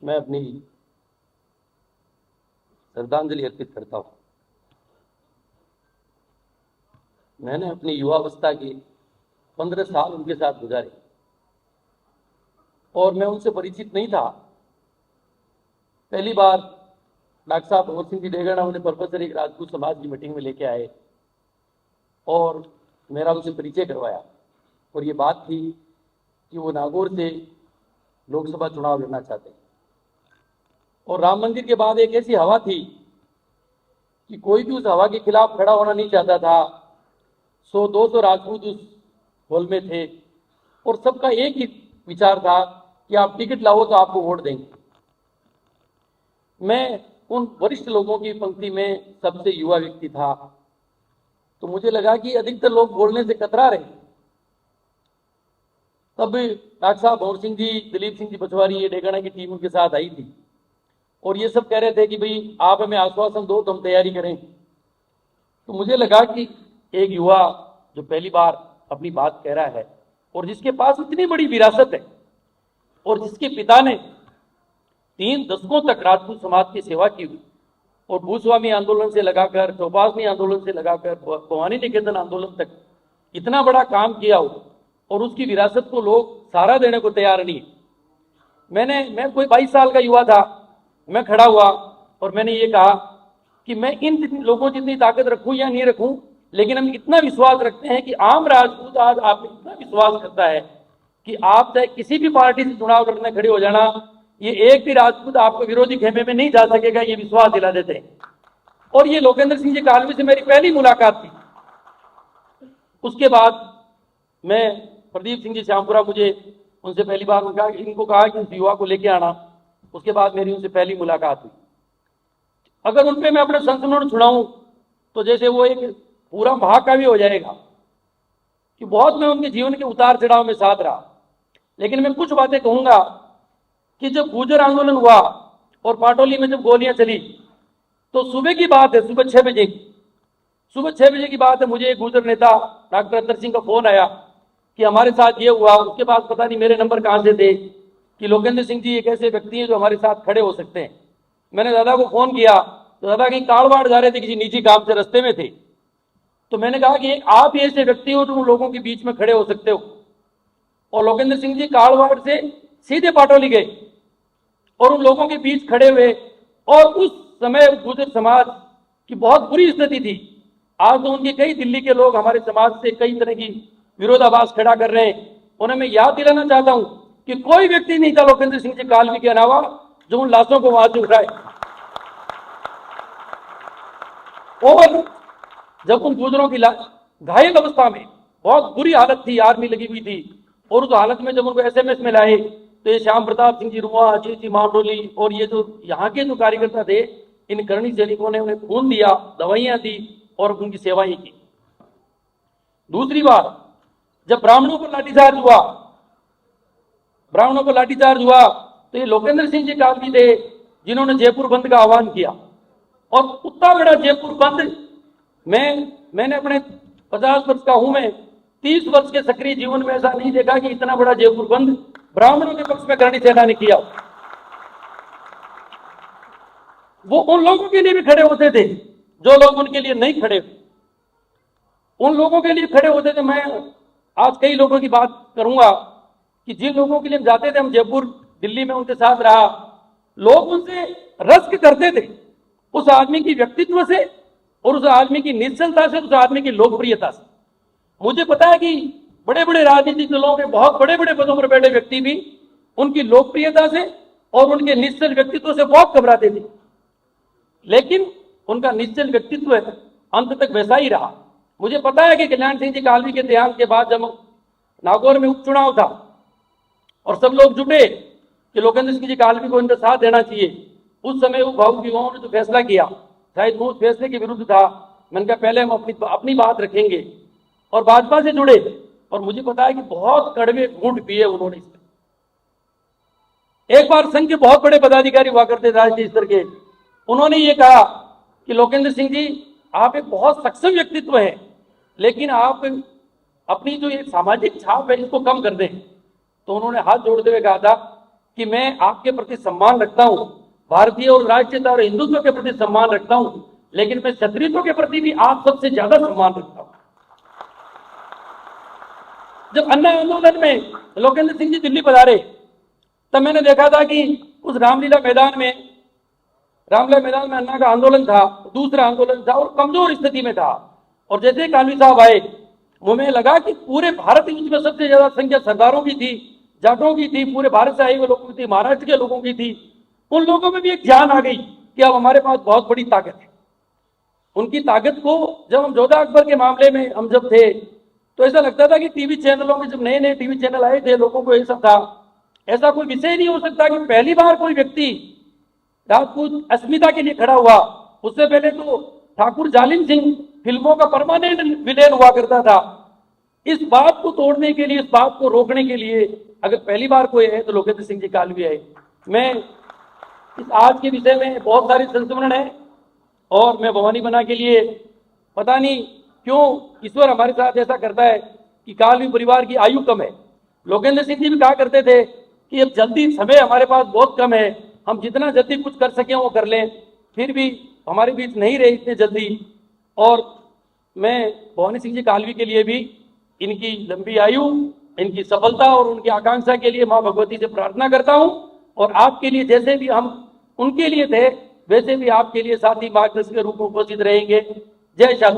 मैं अपनी श्रद्धांजलि अर्पित करता हूँ। मैंने अपनी युवावस्था के 15 साल उनके साथ गुजारे और मैं उनसे परिचित नहीं था। पहली बार डॉक्टर साहब भगवत सिंह जी डेगड़ा उन्हें प्रोफेसर एक राजपूत समाज की मीटिंग में लेके आए और मेरा उनसे परिचय करवाया। और ये बात थी कि वो नागौर से लोकसभा चुनाव लड़ना चाहते हैं और राम मंदिर के बाद एक ऐसी हवा थी कि कोई भी उस हवा के खिलाफ खड़ा होना नहीं चाहता था। 100-200 राजपूत उस हॉल में थे और सबका एक ही विचार था कि आप टिकट लाओ तो आपको वोट देंगे। मैं उन वरिष्ठ लोगों की पंक्ति में सबसे युवा व्यक्ति था, तो मुझे लगा कि अधिकतर लोग बोलने से कतरा रहे। तब डॉक्टर साहब भंवर सिंह जी, दिलीप सिंह जी पचवारी, ये डेगड़ा की टीम उनके साथ आई थी और ये सब कह रहे थे कि भाई आप हमें आश्वासन दो तो हम तैयारी करें। तो मुझे लगा कि एक युवा जो पहली बार अपनी बात कह रहा है और जिसके पास इतनी बड़ी विरासत है और जिसके पिता ने 3 दशकों तक राजपूत समाज की सेवा की हुई और भूस्वामी आंदोलन से लगाकर चौपासनी आंदोलन से लगाकर भवानी निकेतन आंदोलन तक इतना बड़ा काम किया हो और उसकी विरासत को लोग सहारा देने को तैयार नहीं। मैं कोई 22 साल का युवा था, मैं खड़ा हुआ और मैंने ये कहा कि मैं इन लोगों जितनी ताकत रखूं या नहीं रखूं, लेकिन हम इतना विश्वास रखते हैं कि आम राजपूत आज आप में इतना विश्वास करता है कि आप चाहे किसी भी पार्टी से चुनाव लड़ने खड़े हो जाना, ये एक भी राजपूत आपको विरोधी खेमे में नहीं जा सकेगा, ये विश्वास दिला देते हैं। और ये लोकेंद्र सिंह जी कालवी से मेरी पहली मुलाकात थी। उसके बाद मैं प्रदीप सिंह जी श्यामपुरा, मुझे उनसे पहली बार इनको कहा कि उस युवा को लेके आना। उसके बाद मेरी उनसे पहली मुलाकात हुई। अगर उनपे मैं अपने संस्मरण सुनाऊं तो जैसे वो एक पूरा महाकाव्य हो जाएगा कि बहुत मैं उनके जीवन के उतार चढ़ाव में साथ रहा। लेकिन मैं कुछ बातें कहूंगा कि जब गुर्जर आंदोलन हुआ और पाटोली में जब गोलियां चली तो सुबह की बात है, सुबह 6 बजे की बात है। मुझे एक गुर्जर नेता डॉक्टर अत्तर सिंह का फोन आया कि हमारे साथ ये हुआ। उसके बाद पता नहीं मेरे नंबर कहां से थे कि लोकेंद्र सिंह जी एक ऐसे व्यक्ति हैं जो हमारे साथ खड़े हो सकते हैं। मैंने दादा को फोन किया तो दादा कहीं कालवाड़ जा रहे थे, किसी निजी काम से रास्ते में थे। तो मैंने कहा कि आप ही ऐसे व्यक्ति हो जो उन लोगों के बीच में खड़े हो सकते हो। और लोकेंद्र सिंह जी कालवाड़ से सीधे पाटोली गए और उन लोगों के बीच खड़े हुए। और उस समय गुर्जर समाज की बहुत बुरी स्थिति थी। आज तो उनके कई दिल्ली के लोग हमारे समाज से कई तरह की विरोधाभास खड़ा कर रहे हैं। उन्हें मैं याद दिलाना चाहता हूं कि कोई व्यक्ति नहीं था लोकेंद्र सिंह जी कालवी के अलावा जो उन लाशों को वहां से उठाए। और जब उन गुर्जरों की घायल अवस्था में बहुत बुरी हालत थी, आर्मी लगी हुई थी, और उस हालत में जब उनको एसएमएस में लाए तो ये श्याम प्रताप सिंह जी रुआ, अजीत जी मामडोली और ये जो यहाँ के जो कार्यकर्ता थे, इन करणी सैनिकों ने उन्हें खून दिया, दवाइयां दी और उनकी सेवाएं की। दूसरी बार जब ब्राह्मणों पर लाठीचार्ज हुआ तो ये लोकेंद्र सिंह जी कालवी थे जिन्होंने जयपुर बंद का आह्वान किया। और उतना बड़ा जयपुर बंद मैंने अपने 50 वर्ष का हूं, मैं 30 वर्ष के सक्रिय जीवन में ऐसा नहीं देखा कि इतना बड़ा जयपुर बंद ब्राह्मणों के पक्ष में करणी सेना ने किया। वो उन लोगों के लिए भी खड़े होते थे जो लोग उनके लिए नहीं खड़े, उन लोगों के लिए खड़े होते थे। मैं आज कई लोगों की बात करूंगा कि जिन लोगों के लिए हम जाते थे, हम जयपुर दिल्ली में उनके साथ रहा, लोग उनसे रश्क करते थे उस आदमी की व्यक्तित्व से और उस आदमी की निश्चलता से, उस आदमी की लोकप्रियता से। मुझे पता है कि बड़े बड़े राजनीतिक दलों के बहुत बड़े बड़े पदों पर बैठे व्यक्ति भी उनकी लोकप्रियता से और उनके निश्चल व्यक्तित्व से बहुत घबराते थे, लेकिन उनका निश्चल व्यक्तित्व अंत तक वैसा ही रहा। मुझे पता है कि कल्याण सिंह जी कालवी के देहांत के बाद जब नागौर में उपचुनाव था और सब लोग जुटे कि लोकेंद्र सिंह जी कालवी को इनका साथ देना चाहिए, उस समय वो भावुक युवाओं ने जो फैसला किया, शायद वो उस फैसले के विरुद्ध था। मैंने कहा पहले हम अपनी बात रखेंगे और भाजपा से जुड़े। और मुझे पता है कि बहुत कड़वे घूंट पिए उन्होंने। एक बार संघ के बहुत बड़े पदाधिकारी हुआ करते राष्ट्रीय स्तर के, उन्होंने ये कहा कि लोकेंद्र सिंह जी आप एक बहुत सक्षम व्यक्तित्व है, लेकिन आप अपनी जो ये सामाजिक छाप है इसको कम कर दें। तो उन्होंने हाथ जोड़ते हुए कहा था कि मैं आपके प्रति सम्मान रखता हूं, भारतीय और राष्ट्रीयता और हिंदुत्व के प्रति सम्मान रखता हूं, लेकिन मैं क्षत्रियत्व के प्रति भी आप सबसे ज्यादा सम्मान रखता हूं। जब अन्ना आंदोलन में लोकेंद्र सिंह जी दिल्ली पधारे, तब मैंने देखा था कि उस रामलीला मैदान में अन्ना का आंदोलन था, दूसरा आंदोलन था और कमजोर स्थिति में था। और जैसे कालवी साहब आए, मुझे लगा कि पूरे भारत में सबसे ज्यादा संख्या सरदारों की थी, जाटों की थी, पूरे भारत से आए हुए लोगों की थी, महाराष्ट्र के लोगों की थी। उन लोगों में भी एक जान आ गई कि अब हमारे पास बहुत बड़ी ताकत है। उनकी ताकत को जब हम जोधा अकबर के मामले में हम जब थे, तो ऐसा लगता था कि टीवी चैनलों में, जब नए नए टीवी चैनल आए थे, लोगों को ये सब था, ऐसा कोई विषय नहीं हो सकता कि पहली बार कोई व्यक्ति राजपूत अस्मिता के लिए खड़ा हुआ। उससे पहले तो ठाकुर जालिम सिंह फिल्मों का परमानेंट विलेन हुआ करता था। इस बात को तोड़ने के लिए, इस बात को रोकने के लिए अगर पहली बार कोई है तो लोकेंद्र सिंह जी कालवी आए। मैं इस आज के विषय में बहुत सारे संस्मरण है, और मैं भवानी बना के लिए पता नहीं क्यों ईश्वर हमारे साथ ऐसा करता है कि कालवी परिवार की आयु कम है। लोकेंद्र सिंह जी भी कहा करते थे कि अब जल्दी समय हमारे पास बहुत कम है, हम जितना जल्दी कुछ कर सकें वो कर लें, फिर भी हमारे बीच नहीं रहे इतने जल्दी। और मैं भवानी सिंह जी कालवी के लिए भी इनकी लंबी आयु, इनकी सफलता और उनकी आकांक्षा के लिए मां भगवती से प्रार्थना करता हूं। और आपके लिए जैसे भी हम उनके लिए थे, वैसे भी आपके लिए साथी मार्गदर्शक के रूप में उपस्थित रहेंगे। जय शाह।